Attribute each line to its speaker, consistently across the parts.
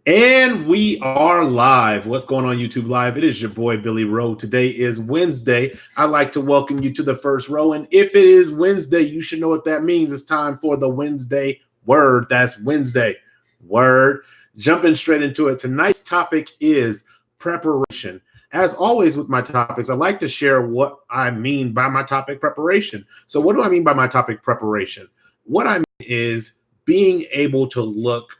Speaker 1: And we are live. What's going on, YouTube Live? It is your boy, Billy Rowe. Today is Wednesday. I'd like to welcome you to the first row. And if it is Wednesday, you should know what that means. It's time for the Wednesday word. That's Wednesday word. Jumping straight into it. Tonight's topic is preparation. As always with my topics, I like to share what I mean by my topic preparation. So what do I mean by my topic preparation? What I mean is being able to look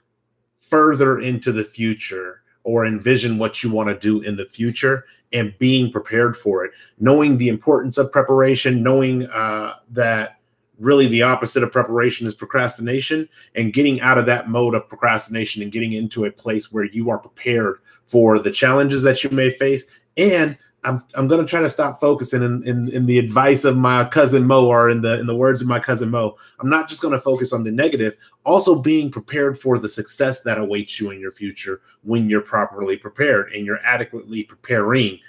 Speaker 1: further into the future or envision what you want to do in the future and being prepared for it, knowing the importance of preparation, knowing that really the opposite of preparation is procrastination, and getting out of that mode of procrastination and getting into a place where you are prepared for the challenges that you may face. And I'm going to try to stop focusing in the advice of my cousin Mo, or in the words of my cousin Mo. I'm not just going to focus on the negative, also being prepared for the success that awaits you in your future when you're properly prepared and you're adequately preparing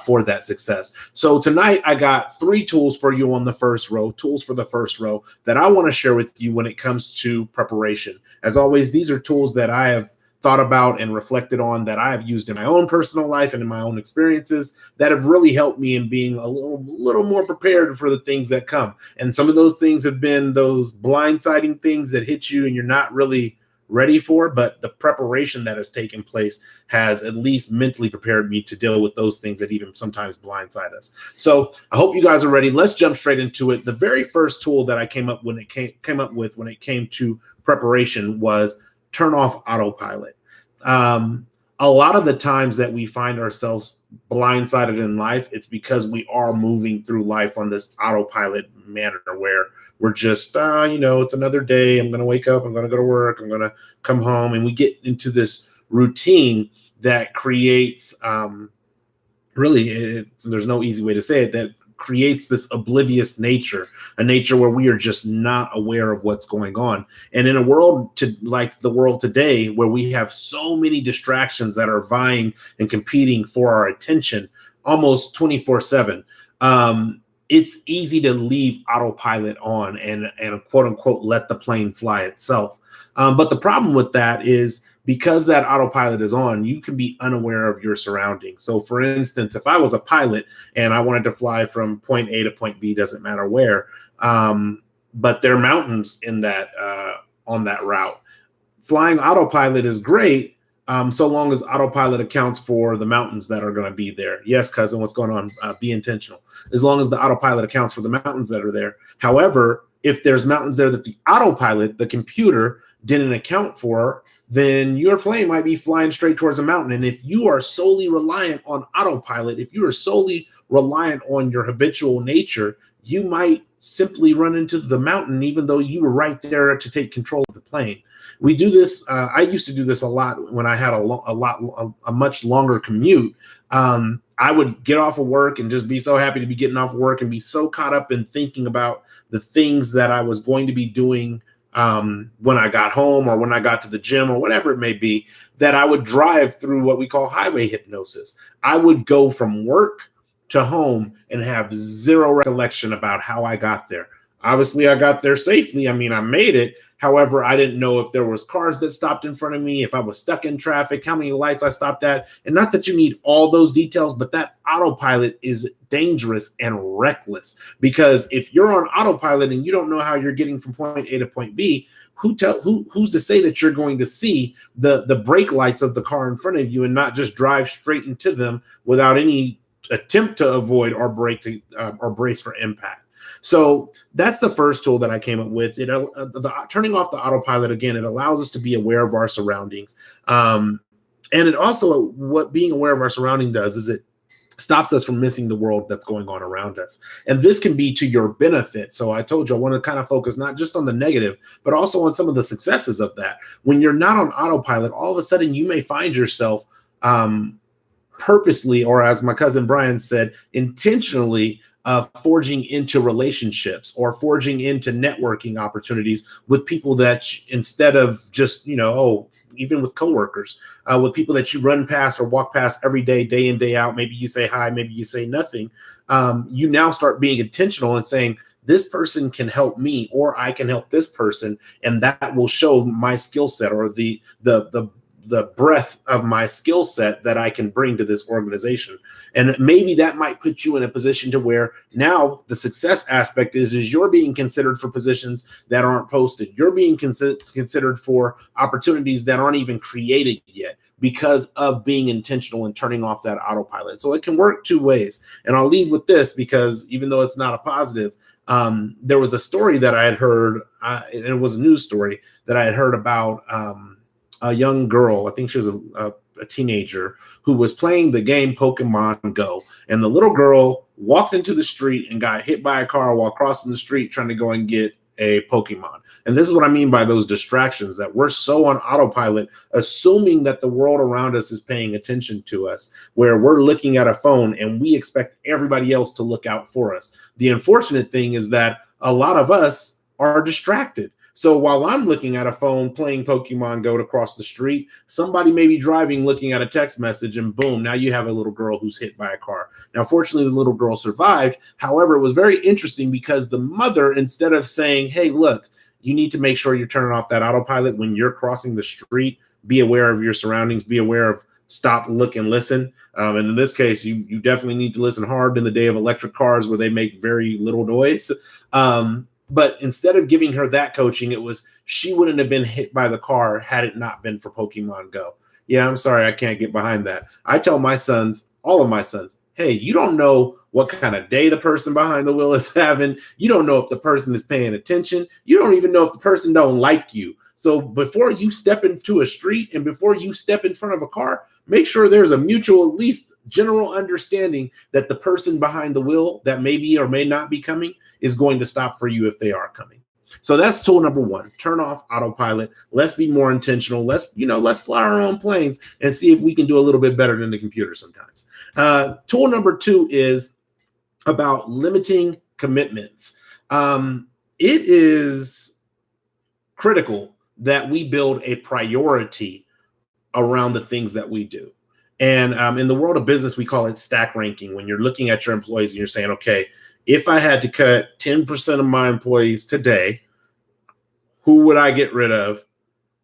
Speaker 1: for that success. So tonight I got 3 tools for you on the first row, tools for the first row that I want to share with you when it comes to preparation. As always, these are tools that I have thought about and reflected on, that I have used in my own personal life and in my own experiences, that have really helped me in being a little more prepared for the things that come. And some of those things have been those blindsiding things that hit you and you're not really ready for, but the preparation that has taken place has at least mentally prepared me to deal with those things that even sometimes blindside us. So I hope you guys are ready. Let's jump straight into it. The very first tool that I came up with when it came to preparation was turn off autopilot. A lot of the times that we find ourselves blindsided in life, it's because we are moving through life on this autopilot manner where we're just, it's another day. I'm going to wake up. I'm going to go to work. I'm going to come home. And we get into this routine that creates, there's no easy way to say it, that creates this oblivious nature, a nature where we are just not aware of what's going on. And in a world like the world today, where we have so many distractions that are vying and competing for our attention almost 24/7, it's easy to leave autopilot on and quote unquote let the plane fly itself. But the problem with that is, because that autopilot is on, you can be unaware of your surroundings. So for instance, if I was a pilot and I wanted to fly from point A to point B, doesn't matter where, but there are mountains in that on that route. Flying autopilot is great, so long as autopilot accounts for the mountains that are going to be there. Yes, cousin, what's going on? Be intentional. As long as the autopilot accounts for the mountains that are there. However, if there's mountains there that the autopilot, the computer, didn't account for, then your plane might be flying straight towards a mountain. And if you are solely reliant on autopilot, if you are solely reliant on your habitual nature, you might simply run into the mountain, even though you were right there to take control of the plane. We do this. I used to do this a lot when I had a much longer commute. I would get off of work and just be so happy to be getting off of work and be so caught up in thinking about the things that I was going to be doing when I got home or when I got to the gym or whatever it may be, that I would drive through what we call highway hypnosis. I would go from work to home and have zero recollection about how I got there. Obviously, I got there safely. I mean, I made it. However, I didn't know if there was cars that stopped in front of me, if I was stuck in traffic, how many lights I stopped at. And not that you need all those details, but that autopilot is dangerous and reckless, because if you're on autopilot and you don't know how you're getting from point A to point B, who's to say that you're going to see the brake lights of the car in front of you and not just drive straight into them without any attempt to avoid or or brace for impact? So that's the first tool that I came up with. Turning off the autopilot, again, it allows us to be aware of our surroundings. And it also, what being aware of our surrounding does is it stops us from missing the world that's going on around us. And this can be to your benefit. So I told you I want to kind of focus not just on the negative, but also on some of the successes of that. When you're not on autopilot, all of a sudden you may find yourself purposely, or as my cousin Brian said, intentionally forging into relationships or forging into networking opportunities with people that instead of just, even with coworkers, with people that you run past or walk past every day, day in, day out, maybe you say hi, maybe you say nothing. You now start being intentional and saying, this person can help me, or I can help this person, and that will show my skill set or the the breadth of my skill set that I can bring to this organization. And maybe that might put you in a position to where now the success aspect is you're being considered for positions that aren't posted. You're being considered for opportunities that aren't even created yet because of being intentional and turning off that autopilot. So it can work two ways. And I'll leave with this, because even though it's not a positive, there was a story that I had heard, and it was a news story that I had heard about a young girl. I think she was a teenager who was playing the game Pokemon Go. And the little girl walked into the street and got hit by a car while crossing the street trying to go and get a Pokemon. And this is what I mean by those distractions, that we're so on autopilot, assuming that the world around us is paying attention to us, where we're looking at a phone and we expect everybody else to look out for us. The unfortunate thing is that a lot of us are distracted. So while I'm looking at a phone playing Pokemon Go to cross the street, somebody may be driving looking at a text message, and boom, now you have a little girl who's hit by a car. Now, fortunately, the little girl survived. However, it was very interesting because the mother, instead of saying, hey, look, you need to make sure you're turning off that autopilot when you're crossing the street, be aware of your surroundings, be aware of stop, look, and listen. And in this case, you definitely need to listen hard in the day of electric cars where they make very little noise. But instead of giving her that coaching, it was she wouldn't have been hit by the car had it not been for Pokemon Go. Yeah, I'm sorry, I can't get behind that. I tell my sons, all of my sons, hey, you don't know what kind of day the person behind the wheel is having. You don't know if the person is paying attention. You don't even know if the person don't like you. So before you step into a street and before you step in front of a car, make sure there's a mutual, at least general understanding that the person behind the wheel that may be or may not be coming is going to stop for you if they are coming. So that's tool number one. Turn off autopilot. Let's be more intentional. Let's fly our own planes and see if we can do a little bit better than the computer sometimes. Tool number two is about limiting commitments. It is critical that we build a priority around the things that we do. And in the world of business, we call it stack ranking. When you're looking at your employees and you're saying, okay, if I had to cut 10% of my employees today, who would I get rid of?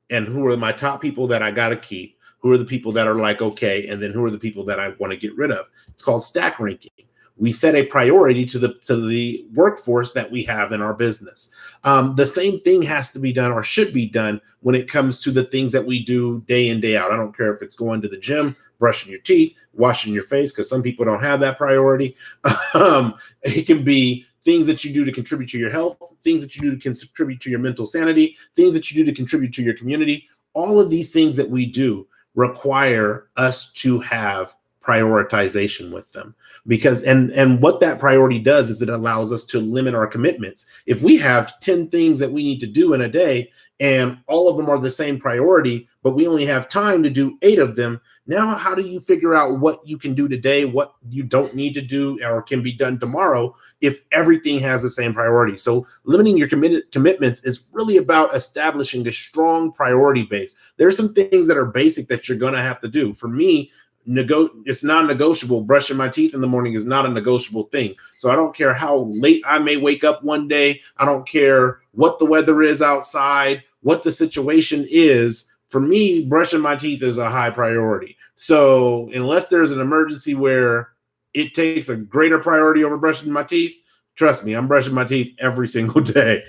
Speaker 1: And who are my top people that I got to keep? Who are the people that are like, okay, and then who are the people that I want to get rid of? It's called stack ranking. We set a priority to the workforce that we have in our business. The same thing has to be done or should be done when it comes to the things that we do day in, day out. I don't care if it's going to the gym, brushing your teeth, washing your face, because some people don't have that priority. It can be things that you do to contribute to your health, things that you do to contribute to your mental sanity, things that you do to contribute to your community. All of these things that we do require us to have prioritization with them, because and what that priority does is it allows us to limit our commitments. If we have 10 things that we need to do in a day and all of them are the same priority, but we only have time to do 8 of them, now how do you figure out what you can do today, what you don't need to do or can be done tomorrow if everything has the same priority? So limiting your commitments is really about establishing a strong priority base. There are some things that are basic that you're going to have to do. For me, it's non-negotiable. Brushing my teeth in the morning is not a negotiable thing. So I don't care how late I may wake up one day. I don't care what the weather is outside, what the situation is. For me, brushing my teeth is a high priority. So unless there's an emergency where it takes a greater priority over brushing my teeth, trust me, I'm brushing my teeth every single day.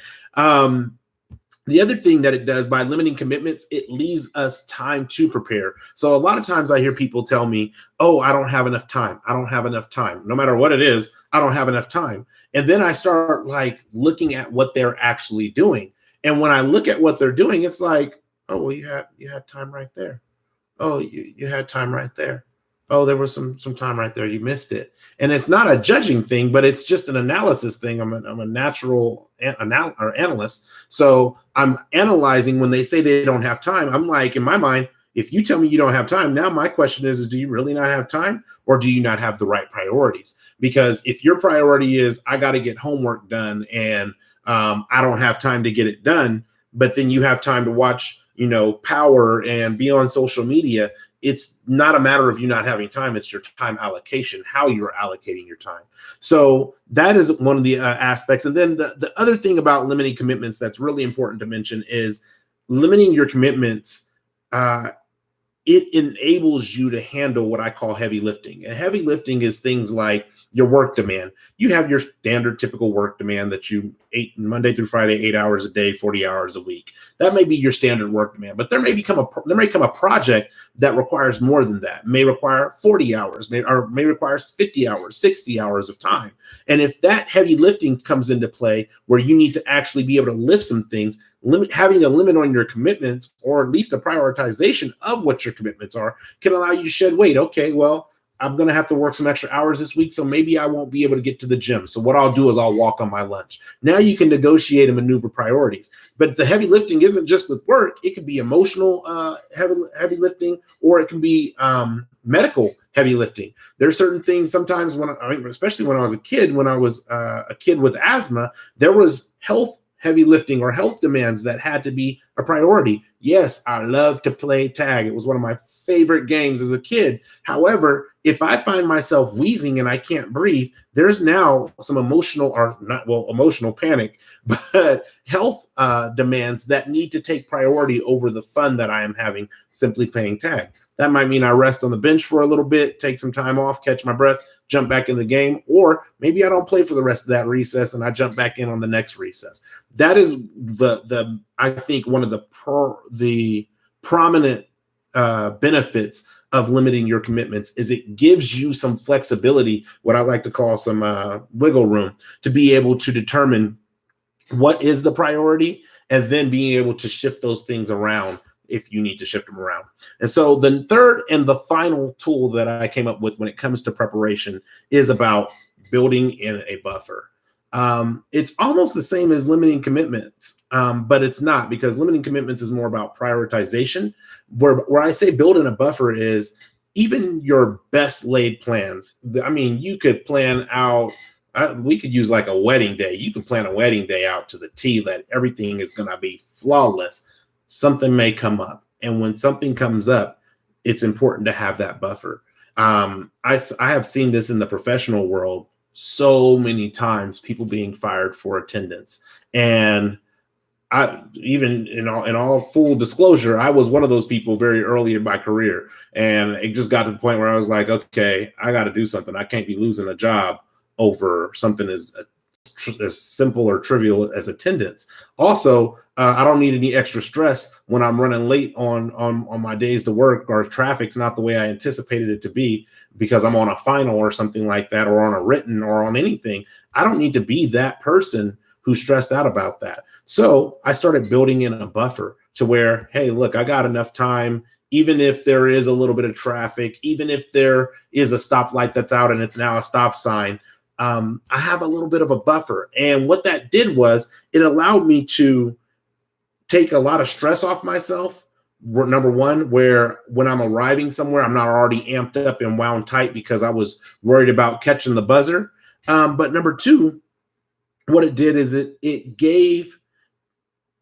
Speaker 1: The other thing that it does by limiting commitments, it leaves us time to prepare. So a lot of times I hear people tell me, oh, I don't have enough time. I don't have enough time. No matter what it is, I don't have enough time. And then I start like looking at what they're actually doing. And when I look at what they're doing, it's like, oh, well, you had time right there. Oh, you had time right there. Oh, there was some time right there. You missed it. And it's not a judging thing, but it's just an analysis thing. I'm a natural analyst. So I'm analyzing when they say they don't have time. I'm like, in my mind, if you tell me you don't have time, now my question is do you really not have time, or do you not have the right priorities? Because if your priority is I got to get homework done and I don't have time to get it done, but then you have time to watch, Power and be on social media, it's not a matter of you not having time. It's your time allocation, how you're allocating your time. So that is one of the aspects. And then the other thing about limiting commitments that's really important to mention is limiting your commitments it enables you to handle what I call heavy lifting. And heavy lifting is things like your work demand. You have your standard typical work demand that you ate Monday through Friday, 8 hours a day, 40 hours a week. That may be your standard work demand, but there may come a project that requires more than that. May require 40 hours, may require 50 hours, 60 hours of time. And if that heavy lifting comes into play where you need to actually be able to lift some things, having a limit on your commitments, or at least a prioritization of what your commitments are, can allow you to shed weight. Okay, well, I'm going to have to work some extra hours this week, so maybe I won't be able to get to the gym. So what I'll do is I'll walk on my lunch. Now you can negotiate and maneuver priorities. But the heavy lifting isn't just with work. It could be emotional heavy lifting, or it can be medical heavy lifting. There's certain things sometimes especially when I was a kid, when I was a kid with asthma, there was health heavy lifting or health demands that had to be a priority. Yes, I love to play tag. It was one of my favorite games as a kid. However, if I find myself wheezing and I can't breathe, there's now some emotional panic, but health demands that need to take priority over the fun that I am having simply playing tag. That might mean I rest on the bench for a little bit, take some time off, catch my breath, jump back in the game, or maybe I don't play for the rest of that recess and I jump back in on the next recess. That is I think one of the prominent benefits of limiting your commitments is it gives you some flexibility, what I like to call some wiggle room, to be able to determine what is the priority and then being able to shift those things around if you need to shift them around. And so the third and the final tool that I came up with when it comes to preparation is about building in a buffer. It's almost the same as limiting commitments, but it's not, because limiting commitments is more about prioritization. Where I say build in a buffer is even your best laid plans. I mean, you could plan out, we could use like a wedding day. You can plan a wedding day out to the T that everything is going to be flawless. Something may come up. And when something comes up, it's important to have that buffer. I have seen this in the professional world so many times, people being fired for attendance. And I, even in all full disclosure, I was one of those people very early in my career. And it just got to the point where I was like, okay, I got to do something. I can't be losing a job over something as simple or trivial as attendance. Also, I don't need any extra stress when I'm running late on my days to work, or if traffic's not the way I anticipated it to be because I'm on a final or something like that, or on a written or on anything. I don't need to be that person who's stressed out about that. So I started building in a buffer to where, hey, look, I got enough time. Even if there is a little bit of traffic, even if there is a stoplight that's out and it's now a stop sign, I have a little bit of a buffer. And what that did was it allowed me to take a lot of stress off myself. Number one, where when I'm arriving somewhere, I'm not already amped up and wound tight because I was worried about catching the buzzer. But number two, what it did is it gave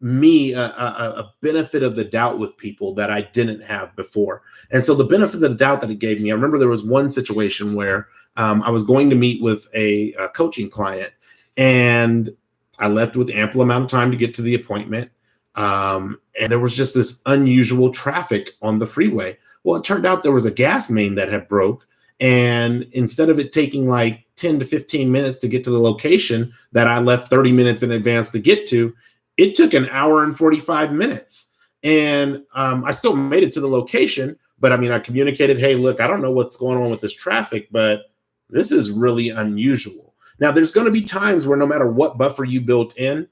Speaker 1: me a benefit of the doubt with people that I didn't have before. And so the benefit of the doubt that it gave me, I remember there was one situation where I was going to meet with a coaching client, and I left with ample amount of time to get to the appointment. And there was just this unusual traffic on the freeway. Well, it turned out there was a gas main that had broke. And instead of it taking like 10 to 15 minutes to get to the location that I left 30 minutes in advance to get to, it took an hour and 45 minutes. And I still made it to the location, but I mean, I communicated, hey, look, I don't know what's going on with this traffic, but this is really unusual. Now, there's going to be times where no matter what buffer you build in,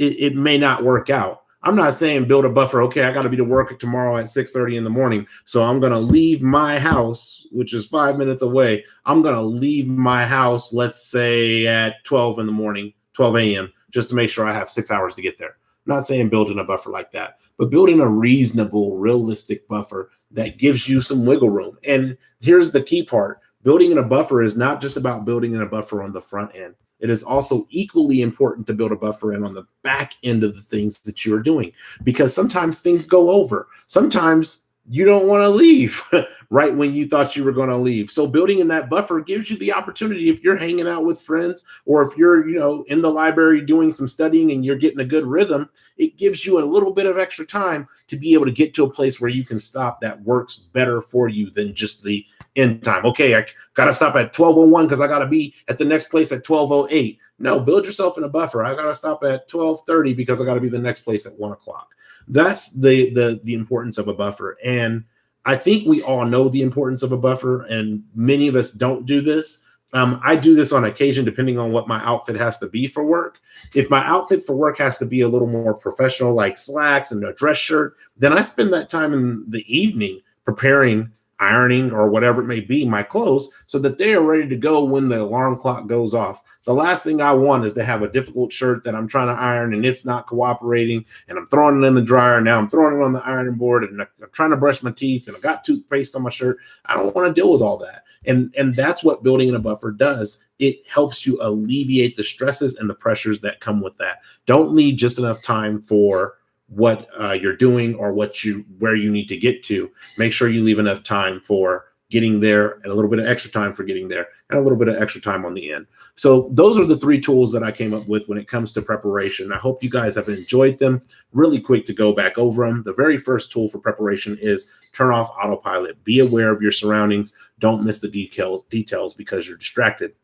Speaker 1: it may not work out. I'm not saying build a buffer. Okay, I got to be to work tomorrow at 6:30 in the morning. So I'm going to leave my house, which is 5 minutes away. I'm going to leave my house, let's say at 12 in the morning, 12 a.m., just to make sure I have 6 hours to get there. I'm not saying building a buffer like that, but building a reasonable, realistic buffer that gives you some wiggle room. And here's the key part. Building in a buffer is not just about building in a buffer on the front end. It is also equally important to build a buffer in on the back end of the things that you're doing, because sometimes things go over. Sometimes you don't want to leave right when you thought you were going to leave. So building in that buffer gives you the opportunity, if you're hanging out with friends or if you're, in the library doing some studying and you're getting a good rhythm, it gives you a little bit of extra time to be able to get to a place where you can stop that works better for you than just the end time. Okay, I got to stop at 12:01 because I got to be at the next place at 12:08. No, build yourself in a buffer. I got to stop at 12:30 because I got to be the next place at 1 o'clock. That's the importance of a buffer. And I think we all know the importance of a buffer, and many of us don't do this. I do this on occasion, depending on what my outfit has to be for work. If my outfit for work has to be a little more professional, like slacks and a dress shirt, then I spend that time in the evening preparing, ironing, or whatever it may be, my clothes, so that they are ready to go when the alarm clock goes off. The last thing I want is to have a difficult shirt that I'm trying to iron and it's not cooperating, and I'm throwing it in the dryer. Now I'm throwing it on the ironing board, and I'm trying to brush my teeth, and I got toothpaste on my shirt. I don't want to deal with all that. And that's what building in a buffer does. It helps you alleviate the stresses and the pressures that come with that. Don't leave just enough time for what you're doing or where you need to get to. Make sure you leave enough time for getting there, and a little bit of extra time for getting there, and a little bit of extra time on the end. So those are the 3 tools that I came up with when it comes to preparation. I hope you guys have enjoyed them. Really quick to go back over them. The very first tool for preparation is turn off autopilot. Be aware of your surroundings. Don't miss the details because you're distracted.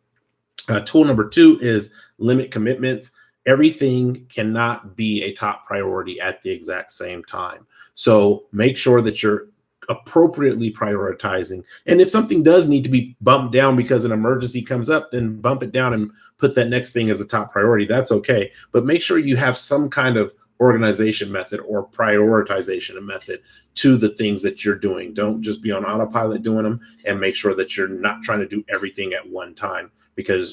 Speaker 1: Tool number 2 is limit commitments. Everything cannot be a top priority at the exact same time. So make sure that you're appropriately prioritizing. And if something does need to be bumped down because an emergency comes up, then bump it down and put that next thing as a top priority. That's okay. But make sure you have some kind of organization method or prioritization method to the things that you're doing. Don't just be on autopilot doing them, and make sure that you're not trying to do everything at one time,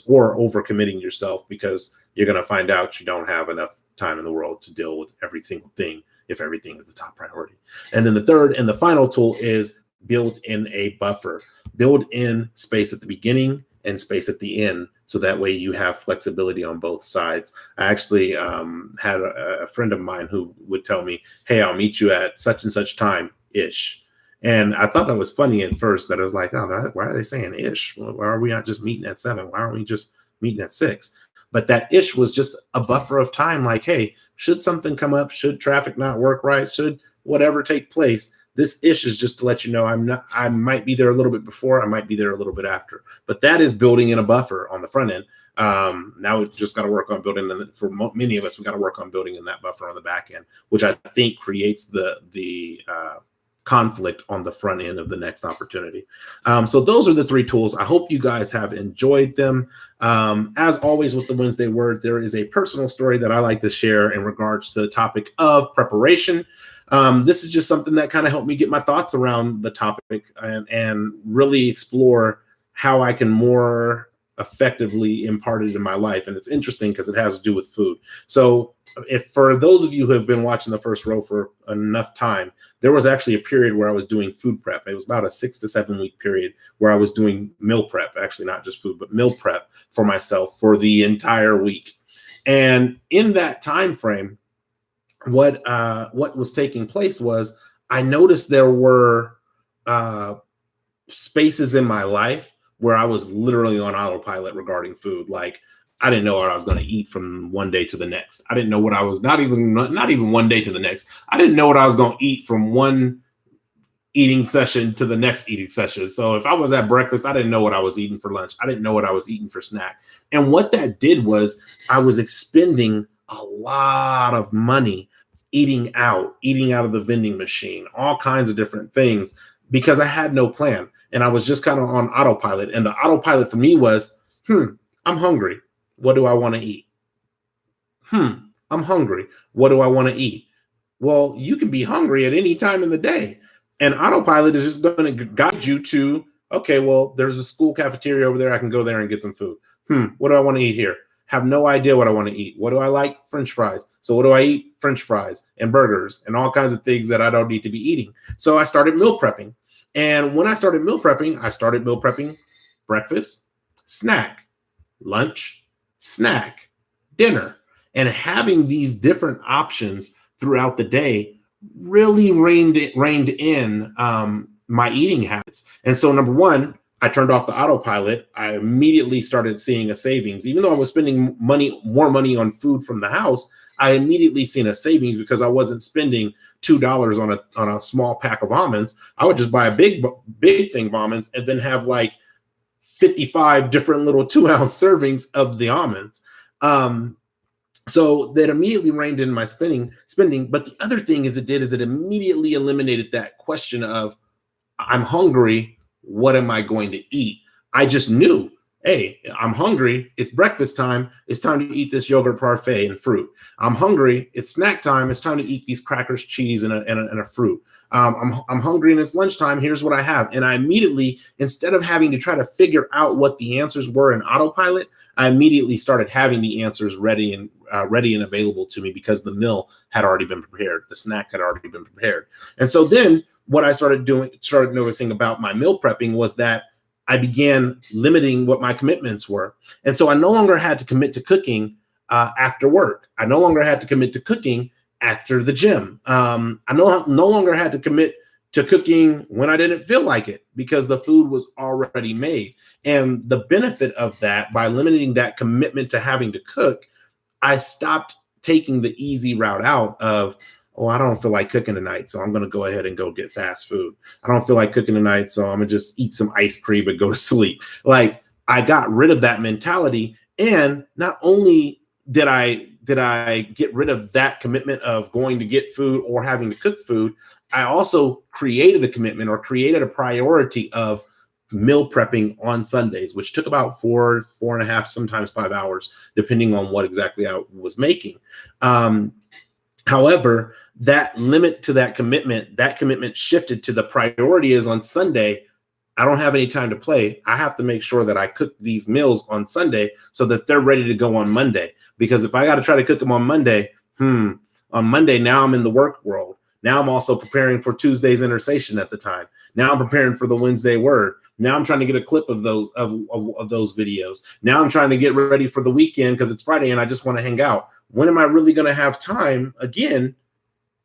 Speaker 1: or overcommitting yourself, because you're going to find out you don't have enough time in the world to deal with every single thing if everything is the top priority. And then the third and the final tool is build in a buffer. Build in space at the beginning and space at the end, so that way you have flexibility on both sides. I actually had a friend of mine who would tell me, hey, I'll meet you at such and such time ish. And I thought that was funny at first, that I was like, oh, why are they saying ish? Why are we not just meeting at 7? Why aren't we just meeting at 6? But that ish was just a buffer of time. Like, hey, should something come up, should traffic not work right, should whatever take place, this ish is just to let you know I might be there a little bit before, I might be there a little bit after. But that is building in a buffer on the front end. Now we just got to work on building, for many of us, we got to work on building in that buffer on the back end, which I think creates the conflict on the front end of the next opportunity. So those are the 3 tools. I hope you guys have enjoyed them. As always with the Wednesday Word, there is a personal story that I like to share in regards to the topic of preparation. This is just something that kind of helped me get my thoughts around the topic, and really explore how I can more effectively impart it in my life. And it's interesting because it has to do with food. So if for those of you who have been watching the first row for enough time, there was actually a period where I was doing food prep. It was about a 6 to 7 week period where I was doing meal prep, actually not just food, but meal prep for myself for the entire week. And in that time frame, what was taking place was I noticed there were spaces in my life where I was literally on autopilot regarding food. Like, I didn't know what I was going to eat from one day to the next. I didn't know what I was, not even one day to the next. I didn't know what I was going to eat from one eating session to the next eating session. So if I was at breakfast, I didn't know what I was eating for lunch. I didn't know what I was eating for snack. And what that did was I was expending a lot of money eating out of the vending machine, all kinds of different things, because I had no plan. And I was just kind of on autopilot. And the autopilot for me was, I'm hungry. What do I want to eat? I'm hungry. What do I want to eat? Well, you can be hungry at any time in the day. And autopilot is just going to guide you to, okay, well, there's a school cafeteria over there. I can go there and get some food. What do I want to eat here? Have no idea what I want to eat. What do I like? French fries. So what do I eat? French fries and burgers and all kinds of things that I don't need to be eating. So I started meal prepping. And when I started meal prepping breakfast, snack, lunch, snack, dinner, and having these different options throughout the day really reined in my eating habits. And so, number one, I turned off the autopilot. I immediately started seeing a savings, even though I was spending more money on food from the house. I immediately seen a savings because I wasn't spending $2 on a small pack of almonds. I would just buy a big thing of almonds and then have like 55 different little 2-ounce servings of the almonds. So that immediately reined in my spending. But the other thing is it immediately eliminated that question of, I'm hungry, what am I going to eat? I just knew, hey, I'm hungry, it's breakfast time, it's time to eat this yogurt parfait and fruit. I'm hungry, it's snack time, it's time to eat these crackers, cheese, and a fruit. I'm hungry and it's lunchtime, here's what I have. And I immediately, instead of having to try to figure out what the answers were in autopilot, I immediately started having the answers ready and available to me because the meal had already been prepared. The snack had already been prepared. And so then what I started noticing about my meal prepping was that I began limiting what my commitments were. And so I no longer had to commit to cooking after work. I no longer had to commit to cooking after the gym. I no longer had to commit to cooking when I didn't feel like it because the food was already made. And the benefit of that, by limiting that commitment to having to cook, I stopped taking the easy route out of, oh, I don't feel like cooking tonight, so I'm going to go ahead and go get fast food. I don't feel like cooking tonight, so I'm going to just eat some ice cream and go to sleep. Like, I got rid of that mentality. And not only did I get rid of that commitment of going to get food or having to cook food, I also created a commitment or created a priority of meal prepping on Sundays, which took about 4.5, sometimes 5 hours, depending on what exactly I was making. However, that commitment shifted to the priority is on Sunday. I don't have any time to play. I have to make sure that I cook these meals on Sunday so that they're ready to go on Monday. Because if I got to try to cook them on Monday, on Monday, now I'm in the work world. Now I'm also preparing for Tuesday's intersation at the time. Now I'm preparing for the Wednesday word. Now I'm trying to get a clip of those of those videos. Now I'm trying to get ready for the weekend because it's Friday and I just want to hang out. When am I really going to have time again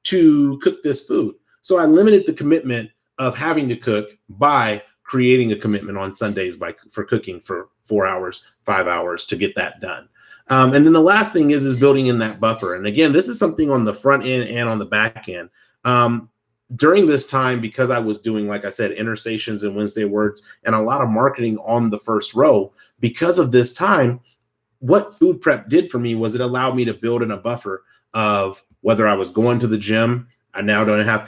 Speaker 1: to cook this food? So I limited the commitment of having to cook by creating a commitment on Sundays for cooking for 4 hours, 5 hours to get that done. And then the last thing is building in that buffer. And again, this is something on the front end and on the back end. During this time, because I was doing, like I said, intersations and Wednesday words and a lot of marketing on the first row, because of this time, what food prep did for me was it allowed me to build in a buffer of whether I was going to the gym. I didn't have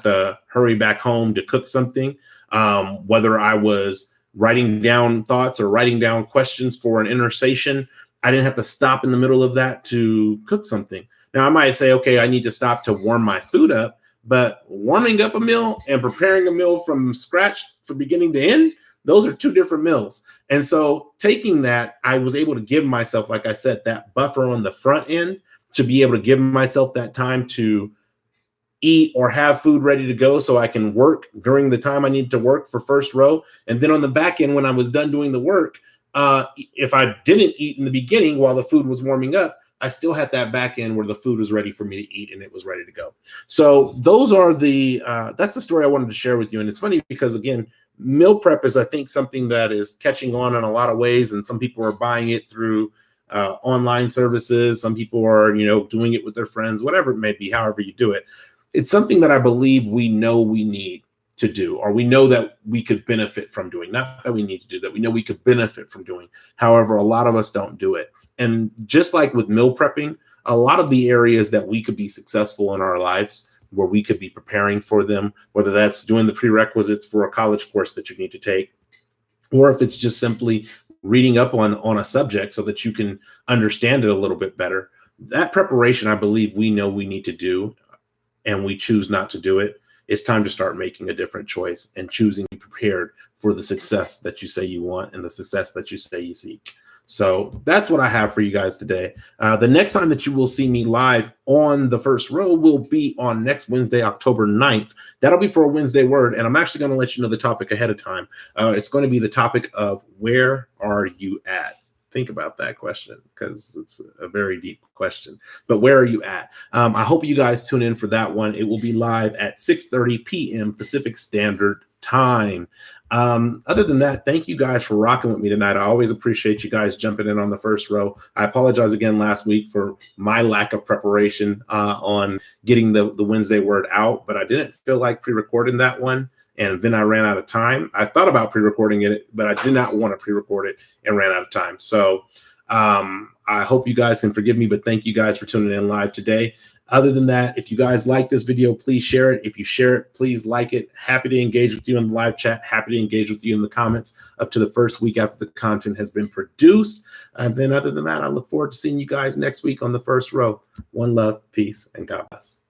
Speaker 1: to hurry back home to cook something. Whether I was writing down thoughts or writing down questions for an intersation, I didn't have to stop in the middle of that to cook something. Now I might say, okay, I need to stop to warm my food up, but warming up a meal and preparing a meal from scratch from beginning to end, those are two different meals. And so taking that, I was able to give myself, like I said, that buffer on the front end to be able to give myself that time to eat or have food ready to go so I can work during the time I need to work for first row. And then on the back end, when I was done doing the work, if I didn't eat in the beginning while the food was warming up, I still had that back end where the food was ready for me to eat and it was ready to go. So those are that's the story I wanted to share with you. And it's funny because, again, meal prep is, I think, something that is catching on in a lot of ways. And some people are buying it through online services. Some people are, doing it with their friends, whatever it may be, however you do it. It's something that I believe we know we need to do, or we know that we could benefit from doing. Not that we need to do that. We know we could benefit from doing. However, a lot of us don't do it. And just like with meal prepping, a lot of the areas that we could be successful in our lives, where we could be preparing for them, whether that's doing the prerequisites for a college course that you need to take, or if it's just simply reading up on a subject so that you can understand it a little bit better. That preparation, I believe we know we need to do, and we choose not to do it. It's time to start making a different choice and choosing to be prepared for the success that you say you want and the success that you say you seek. So that's what I have for you guys today. The next time that you will see me live on the first row will be on next Wednesday, October 9th. That'll be for a Wednesday word. And I'm actually going to let you know the topic ahead of time. It's going to be the topic of where are you at? think about that question because it's a very deep question. But where are you at? I hope you guys tune in for that one. It will be live at 6:30 p.m. Pacific Standard Time. Other than that, thank you guys for rocking with me tonight. I always appreciate you guys jumping in on the first row. I apologize again last week for my lack of preparation on getting the Wednesday word out, but I didn't feel like pre-recording that one. And then I ran out of time. I thought about pre-recording it, but I did not want to pre-record it and ran out of time. So I hope you guys can forgive me, but thank you guys for tuning in live today. Other than that, if you guys like this video, please share it. If you share it, please like it. Happy to engage with you in the live chat. Happy to engage with you in the comments up to the first week after the content has been produced. And then other than that, I look forward to seeing you guys next week on the first row. One love, peace, and God bless.